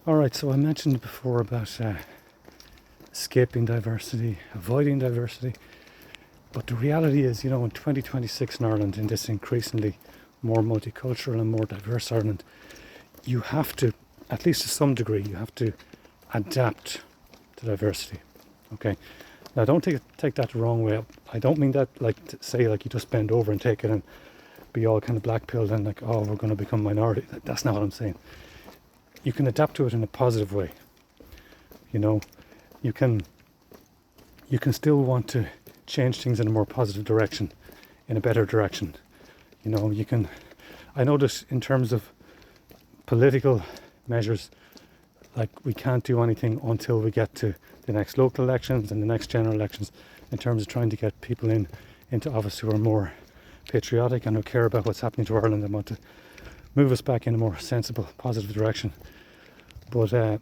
Alright, so I mentioned before about escaping diversity, avoiding diversity, but the reality is, in 2026 in Ireland, in this increasingly more multicultural and more diverse Ireland, you have to, at least to some degree, you have to adapt to diversity. Okay? Now don't take that the wrong way. I don't mean that to say you just bend over and take it and be all kind of black-pilled and we're going to become minority. That's not what I'm saying. You can adapt to it in a positive way. You can still want to change things in a more positive direction, in a better direction. I know that in terms of political measures, we can't do anything until we get to the next local elections and the next general elections, in terms of trying to get people into office who are more patriotic and who care about what's happening to Ireland and want to move us back in a more sensible, positive direction. But I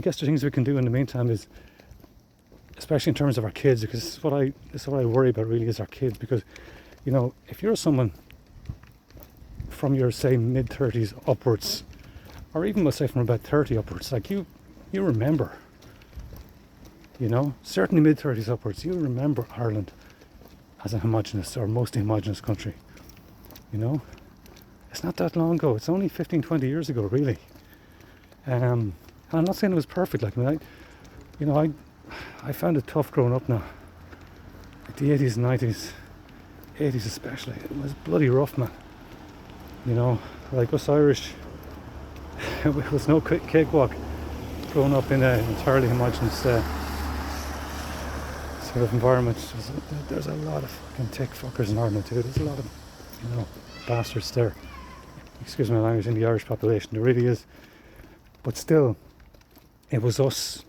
guess the things we can do in the meantime is, especially in terms of our kids, because this is what I worry about really, is our kids. Because if you're someone from your, say, mid-30s upwards, or even let's say from about 30 upwards, you remember, certainly mid-30s upwards, you remember Ireland as a homogenous or mostly homogenous country. It's not that long ago. It's only 15, 20 years ago, really. And I'm not saying it was perfect. I found it tough growing up now. The 80s and 90s, 80s especially, it was bloody rough, man. Us Irish, it was no cakewalk growing up in an entirely homogenous sort of environment. There's a lot of fucking tick fuckers in Ireland too. There's a lot of, bastards there. Excuse my language, in the Irish population. There really is. But still, it was us.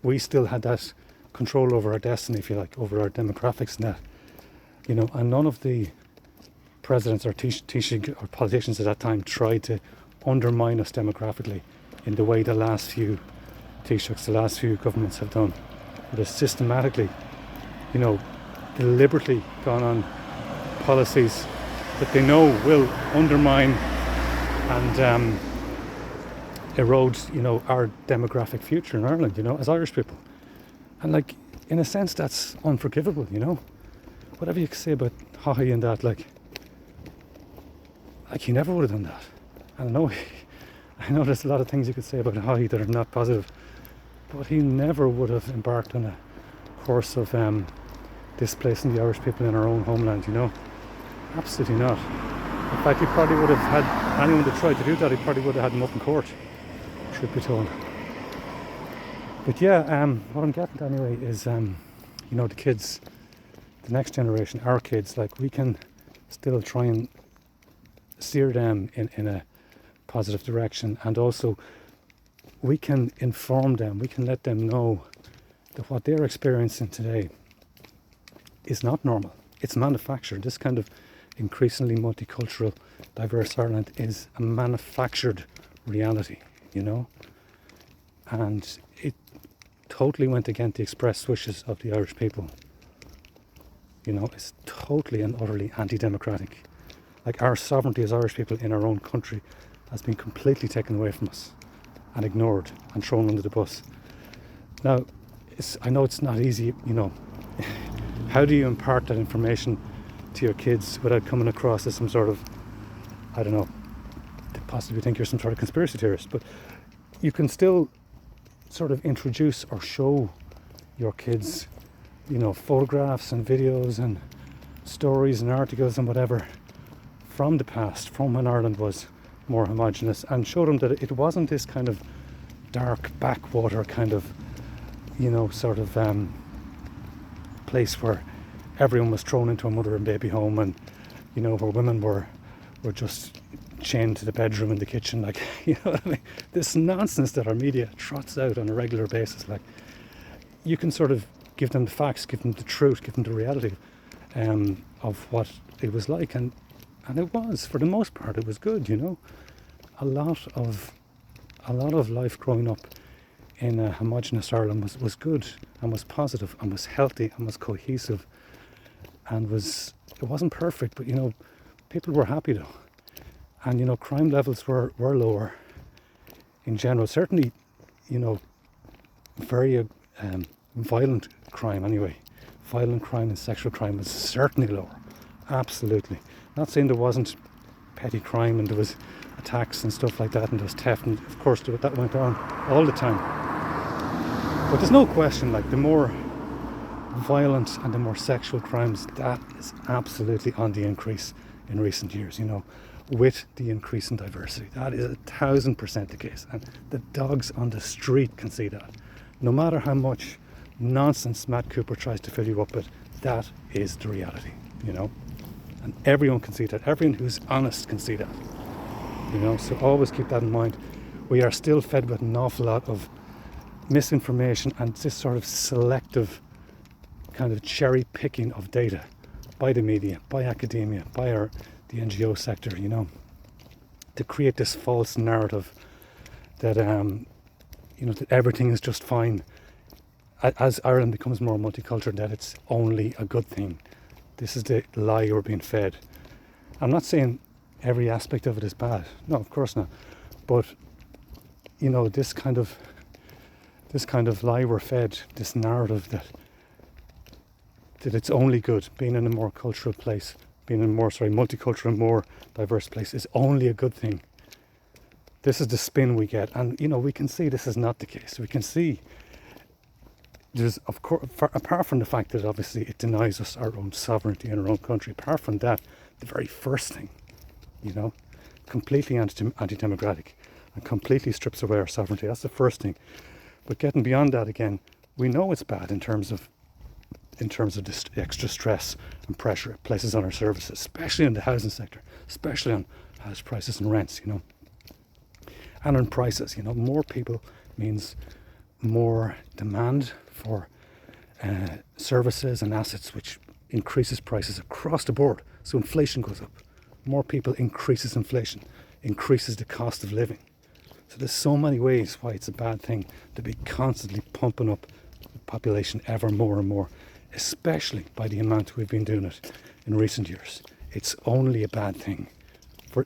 We still had that control over our destiny, if you like, over our demographics and that. And none of the presidents or Taoiseach or politicians at that time tried to undermine us demographically in the way the last few Taoiseachs, the last few governments have done. They systematically, deliberately gone on policies that they know will undermine and erode, our demographic future in Ireland, as Irish people. And in a sense, that's unforgivable, Whatever you can say about Haughey and that, he never would have done that. I know there's a lot of things you could say about Haughey that are not positive, but he never would have embarked on a course of displacing the Irish people in our own homeland, Absolutely not. In fact, he probably would have had anyone that tried to do that, he probably would have had them up in court, truth be told. But yeah, what I'm getting at anyway is, the kids, the next generation, our kids, we can still try and steer them in a positive direction, and also we can inform them, we can let them know that what they're experiencing today is not normal. It's manufactured. This kind of increasingly multicultural, diverse Ireland is a manufactured reality, and it totally went against the express wishes of the Irish people. It's totally and utterly anti-democratic. Our sovereignty as Irish people in our own country has been completely taken away from us and ignored and thrown under the bus. Now, I know it's not easy, How do you impart that information to your kids without coming across as some sort of, I don't know, they possibly think you're some sort of conspiracy theorist, but you can still sort of introduce or show your kids, photographs and videos and stories and articles and whatever from the past, from when Ireland was more homogenous, and show them that it wasn't this kind of dark backwater kind of, place where everyone was thrown into a mother and baby home, and where women were just chained to the bedroom and the kitchen, what I mean? This nonsense that our media trots out on a regular basis. You can sort of give them the facts, give them the truth, give them the reality of what it was like, and it was, for the most part, it was good. A lot of life growing up in a homogenous Ireland was good and was positive and was healthy and was cohesive, and it wasn't perfect, but people were happy though. And, crime levels were lower in general. Certainly, very violent crime anyway. Violent crime and sexual crime was certainly lower. Absolutely. Not saying there wasn't petty crime and there was attacks and stuff like that and there was theft, and of course that went on all the time. But there's no question, like, the more violent and the more sexual crimes, that is absolutely on the increase in recent years, with the increase in diversity. That is 1,000% the case. And the dogs on the street can see that. No matter how much nonsense Matt Cooper tries to fill you up with, that is the reality, And everyone can see that. Everyone who's honest can see that. So always keep that in mind. We are still fed with an awful lot of misinformation and this sort of selective kind of cherry picking of data by the media, by academia, by the NGO sector, to create this false narrative that that everything is just fine as Ireland becomes more multicultural, that it's only a good thing. This is the lie we're being fed. I'm not saying every aspect of it is bad. No, of course not. But this kind of lie we're fed, this narrative that it's only good. Being in a more cultural place, being in a more multicultural, more diverse place is only a good thing. This is the spin we get, and we can see this is not the case. We can see there's, of course, apart from the fact that obviously it denies us our own sovereignty in our own country. Apart from that, the very first thing, completely anti-democratic and completely strips away our sovereignty. That's the first thing. But getting beyond that, again, we know it's bad in terms of this extra stress and pressure it places on our services, especially in the housing sector, especially on house prices and rents, and on prices. More people means more demand for services and assets, which increases prices across the board. So inflation goes up. More people increases inflation, increases the cost of living. So there's so many ways why it's a bad thing to be constantly pumping up the population ever more and more, especially by the amount we've been doing it in recent years. It's only a bad thing,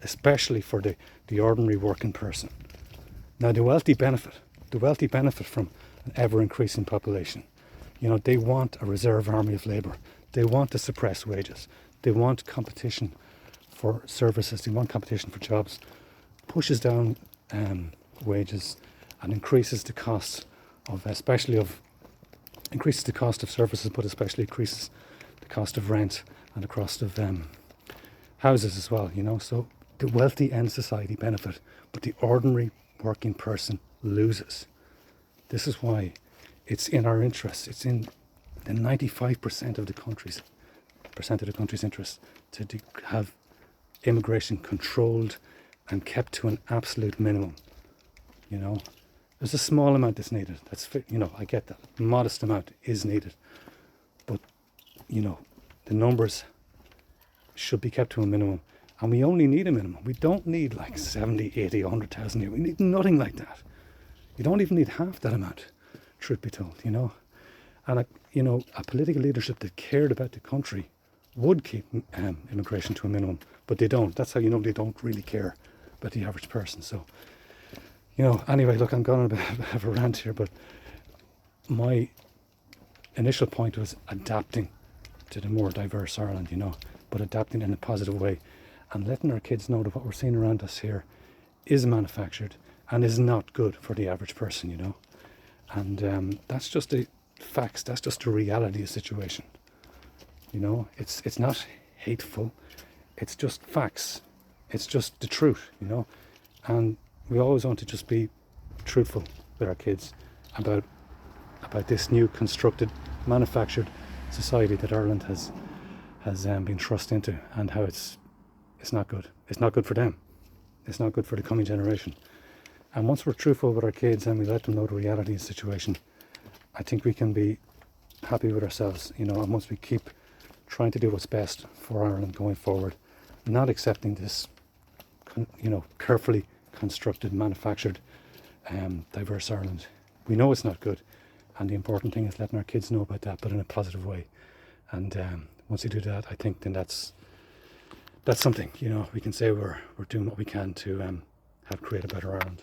especially for the ordinary working person. Now the wealthy benefit from an ever-increasing population. They want a reserve army of labour. They want to suppress wages. They want competition for services. They want competition for jobs. Pushes down wages and increases the cost of services, but especially increases the cost of rent and the cost of houses as well. So the wealthy end society benefit, but the ordinary working person loses. This is why it's in our interests. It's in the 95% of the country's interest to have immigration controlled and kept to an absolute minimum. There's a small amount that's needed. I get that. A modest amount is needed, but the numbers should be kept to a minimum, and we only need a minimum. We don't need like 70, 80, 100,000 a year. We need nothing like that. You don't even need half that amount, truth be told, And a political leadership that cared about the country would keep immigration to a minimum, but they don't. That's how they don't really care about the average person. So, anyway, look, I'm going on a bit of a rant here, but my initial point was adapting to the more diverse Ireland, but adapting in a positive way and letting our kids know that what we're seeing around us here is manufactured and is not good for the average person, And that's just the facts. That's just the reality of the situation. It's not hateful. It's just facts. It's just the truth, And we always want to just be truthful with our kids about this new constructed, manufactured society that Ireland has been thrust into, and how it's not good. It's not good for them. It's not good for the coming generation. And once we're truthful with our kids and we let them know the reality of the situation, I think we can be happy with ourselves, and once we keep trying to do what's best for Ireland going forward, not accepting this, carefully constructed, manufactured, diverse Ireland. We know it's not good, and the important thing is letting our kids know about that, but in a positive way. And once you do that, I think then that's that's something, you know, we can say we're doing what we can to help create a better Ireland.